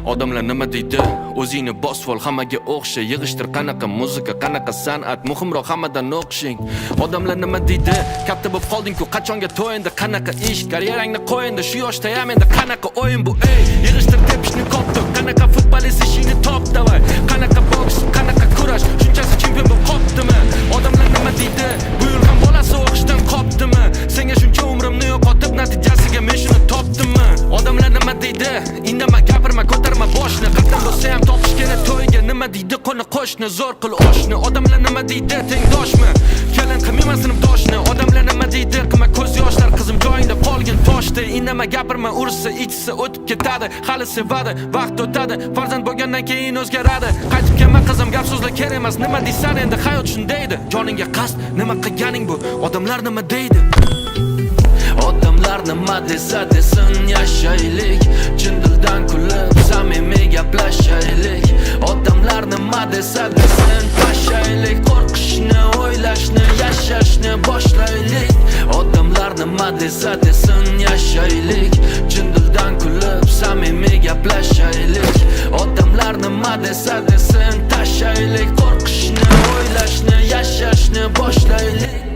Odamlar nima deydi? O'zingni bosvol, hammaga o'xsha. Yig'ishtir qanaqa muzika, qanaqa san'at, muhimroq hammadan o'qishing. Odamlar nima deydi? Katta bo'lib qolding-ku, qachonga to'yindi? Qanaqa ish, karyerangni qo'yindi? Shu yoshda ham endi qanaqa o'yin bu? Ey, yig'ishtir tepishni koptok. Qanaqa futbolist ishingni top davay. Qanaqa boks, qanaqa kurash, shunchasi chempion bo'lib qopdimi? Odamlar nima deydi? Bu yil ham bolasi o'qishdan qopdimi? Senga shuncha umrimni yo'qotib, natijasiga men shuni topdimmi? Odamlar nima deydi? Indama, gapirma, ko'tarma boshni. Qatdan bo'lsa ham topish kerak to'yga. Nima deydi qo'ni qo'shni, zo'r qil oshni. Odamlar nima deydi? Tengdoshmi? Kelin qilmayman sinfdoshni. Odamlar nima deydi? Qilma ko'z yoshlar, qizim joyingda qolgin toshdi. Indama, gapirma, ursa, ichsa o'tib ketadi. Hali sevadi, vaqt o'tadi. Farzand bo'lgandan keyin o'zgaradi. Qaytib kelma qizim, gap so'zlar kerak emas. Nima deysan endi, hayot shundaydi. Joningga qasd, nima qilganing bu? Odamlar nima deydi? Odamlar nima desa desin, yashaylik. Chin dildan kulib, samimiy gaplashaylik. Odamlar nima desa desin, tashaylik. Qo'rqishni, o'ylashni, yashashni boshlaylik. Odamlar nima desa desin, yashaylik. Chin dildan kulib, samimiy gaplashaylik. Odamlar nima desa desin, tashaylik. Qo'rqishni, o'ylashni, yashashni boshlaylik.